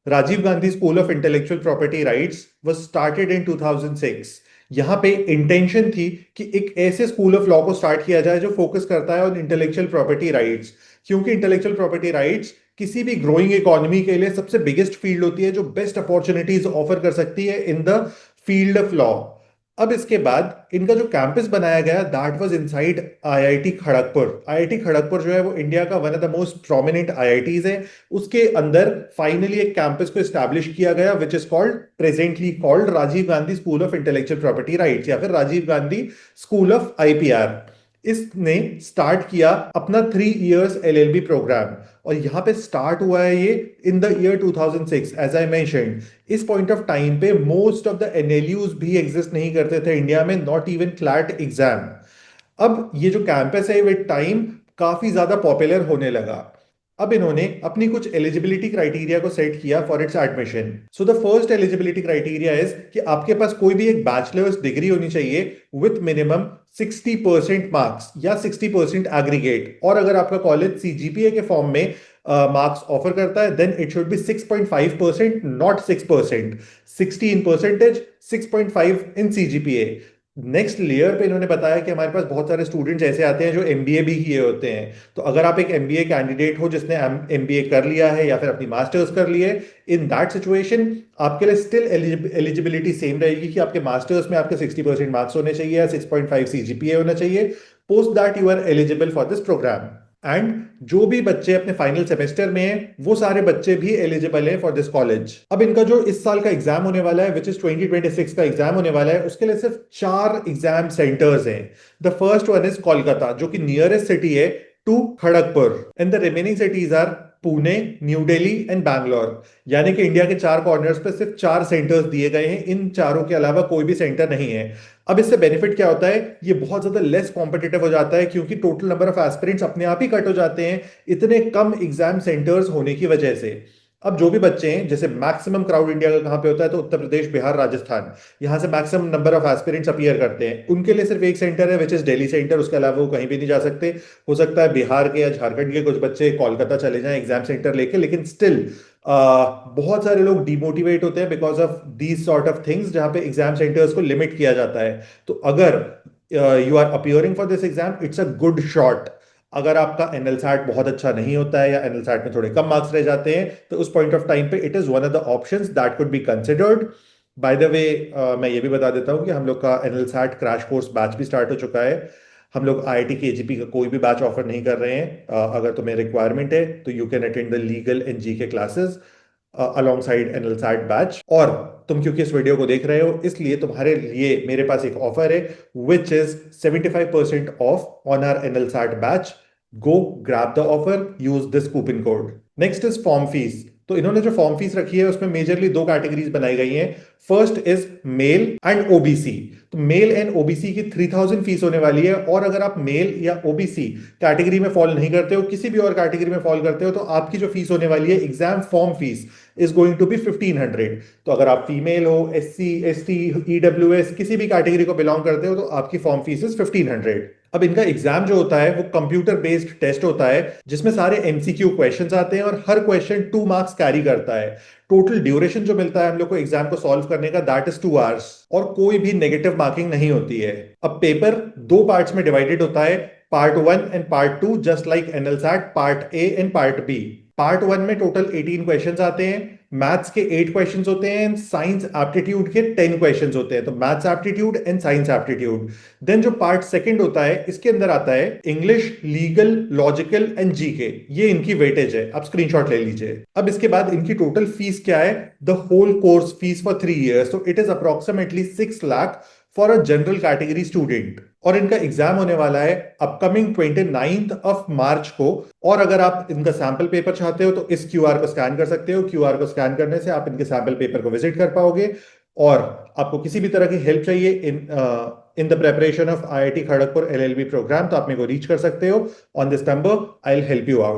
Rajiv Gandhi school of intellectual property rights was started in 2006। यहाँ पे intention थी कि एक ऐसे स्कूल ऑफ लॉ को स्टार्ट किया जाए जो फोकस करता है ऑन इंटेलेक्चुअल प्रॉपर्टी राइट्स, क्योंकि इंटेलेक्चुअल प्रॉपर्टी राइट्स किसी भी ग्रोइंग इकोनॉमी के लिए सबसे बिगेस्ट फील्ड होती है जो बेस्ट अपॉर्चुनिटीज ऑफर कर सकती है in the field of law. अब इसके बाद इनका जो कैंपस बनाया गया that was inside IIT Kharagpur. IIT Kharagpur जो है वो इंडिया का one of the most prominent IITs है। उसके अंदर फाइनली एक कैंपस को एस्टैब्लिश किया गया which is called presently called Rajiv Gandhi school of intellectual property rights या फिर Rajiv Gandhi school of IPR. इसने स्टार्ट किया अपना 3 इयर्स एलएलबी प्रोग्राम और यहाँ पे स्टार्ट हुआ है ये in the year 2006 as I mentioned. इस पॉइंट ऑफ टाइम पे मोस्ट ऑफ द एनएलयूज भी एग्जिस्ट नहीं करते थे इंडिया में, नॉट इवन क्लैट एग्जाम। अब ये जो कैंपस है विद टाइम काफी ज्यादा पॉपुलर होने लगा। अब इन्होंने अपनी कुछ एलिजिबिलिटी क्राइटेरिया को सेट किया for its admission. So the first eligibility criteria is कि आपके पास कोई भी एक बैचलर्स डिग्री होनी चाहिए विथ मिनिमम 60% मार्क्स या 60% एग्रीगेट, और अगर आपका कॉलेज सीजीपीए के फॉर्म में मार्क्स ऑफर करता है then it should be 6.5%, not 6%। 60 in percentage, 6.5 in CGPA. Next layer पे इन्होंने बताया कि हमारे पास बहुत सारे स्टूडेंट्स ऐसे आते हैं जो एमबीए भी किए होते हैं। तो अगर आप एक एमबीए कैंडिडेट हो जिसने एमबीए कर लिया है या फिर अपनी मास्टर्स कर ली है, इन दैट सिचुएशन आपके लिए स्टिल एलिजिबिलिटी सेम रहेगी कि आपके मास्टर्स में आपके 60% मार्क्स होने चाहिए या 6.5 सीजीपीए होना चाहिए। Post that you are eligible for this program. And जो भी बच्चे अपने फाइनल सेमेस्टर में हैं वो सारे बच्चे भी एलिजिबल हैं फॉर दिस कॉलेज। अब इनका जो इस साल का एग्जाम होने वाला है विच इज 2026 का एग्जाम होने वाला है, उसके लिए सिर्फ 4 एग्जाम सेंटर्स हैं। The first one is Kolkata जो कि नियरेस्ट सिटी है to Kharagpur, and the remaining cities are Pune, New Delhi and Bangalore. यानी कि इंडिया के 4 कॉर्नर्स पे सिर्फ 4 सेंटर्स दिए गए हैं, इन चारों के अलावा कोई भी सेंटर नहीं है। अब इससे बेनिफिट क्या होता है, ये बहुत ज्यादा लेस कॉम्पिटिटिव हो जाता है क्योंकि टोटल नंबर ऑफ एस्पिरेंट्स अपने आप ही कट हो जाते हैं इतने कम एग्जाम सेंटर्स होने की वजह से। अब जो भी बच्चे हैं, जैसे मैक्सिमम क्राउड इंडिया का कहां पे होता है तो उत्तर प्रदेश, बिहार, राजस्थान, यहां से maximum number of aspirants appear करते हैं। उनके लिए सिर्फ एक सेंटर है विच इज दिल्ली सेंटर, उसके अलावा वो कहीं भी नहीं जा सकते। हो सकता है बिहार के या झारखंड के कुछ बच्चे कोलकाता चले जाएं एग्जाम सेंटर लेके, लेकिन स्टिल बहुत सारे लोग डिमोटिवेट होते हैं because of these sort of things जहां पे एग्जाम सेंटर्स को लिमिट किया जाता है। तो अगर you are appearing for this exam, it's a good shot. अगर आपका एनएलसैट बहुत अच्छा नहीं होता है या एनएलसैट में थोड़े कम मार्क्स रह जाते हैं तो उस पॉइंट ऑफ टाइम पे it is one of the options that could be considered. By the way, मैं ये भी बता देता हूँ कि हम लोग का एनएलसैट क्रैश कोर्स बैच भी स्टार्ट हो चुका है। हम लोग आईआईटी केजीपी का कोई भी बैच ऑफर नहीं कर रहे हैं। अगर तुम्हें रिक्वायरमेंट है तो you can attend the legal and GK classes alongside NLSAT batch. और तुम क्योंकि इस वीडियो को देख रहे हो इसलिए तुम्हारे लिए मेरे पास एक ऑफर है which is 75% off on our NLSAT batch. Go grab the offer, use this coupon code. Next is form fees. तो इन्होंने जो फॉर्म फीस रखी है उसमें मेजरली 2 कैटेगरीज बनाई गई हैं। First is male and OBC. तो मेल एंड ओबीसी की 3000 फीस होने वाली है, और अगर आप मेल या ओबीसी कैटेगरी में फॉल नहीं करते हो, किसी भी और कैटेगरी में फॉल करते हो, तो आपकी जो फीस होने वाली है exam form fees is going to be 1500। तो अगर आप फीमेल हो, एससी, एसटी, ईडब्ल्यूएस किसी भी कैटेगरी को बिलोंग करते हो तो आपकी फॉर्म फीस इज 1500। अब इनका एग्जाम जो होता है वो कंप्यूटर बेस्ड टेस्ट होता है जिसमें सारे एमसीक्यू क्वेश्चंस आते हैं और हर क्वेश्चन 2 मार्क्स कैरी करता है। टोटल ड्यूरेशन जो मिलता है हम लोग को एग्जाम को सॉल्व करने का दैट इज 2 आवर्स, और कोई भी नेगेटिव मार्किंग नहीं होती है। अब पेपर 2 पार्ट्स में डिवाइडेड होता है, part 1 and part 2, just like NLSAT part A and part B. Part 1 में टोटल 18 क्वेश्चंस आते हैं, मैथ्स के 8 क्वेश्चंस होते हैं, साइंस एप्टीट्यूड के 10 क्वेश्चंस होते हैं। तो maths aptitude and science aptitude. Then जो पार्ट सेकंड होता है इसके अंदर आता है English, legal, logical and GK. ये इनकी वेटेज है, आप स्क्रीनशॉट ले लीजिए। अब इसके बाद इनकी टोटल फीस क्या है, the whole course fees for 3 years, तो it is approximately 6 lakh for a general category student. और इनका एग्जाम होने वाला है अपकमिंग 29th ऑफ मार्च को। और अगर आप इनका सैंपल पेपर चाहते हो तो इस क्यूआर को स्कैन कर सकते हो। क्यूआर को स्कैन करने से आप इनके सैंपल पेपर को विजिट कर पाओगे। और आपको किसी भी तरह की हेल्प चाहिए in the preparation of IIT Kharagpur LLB program तो आप मेरे को रीच कर सकते हो on this number. I will help you out.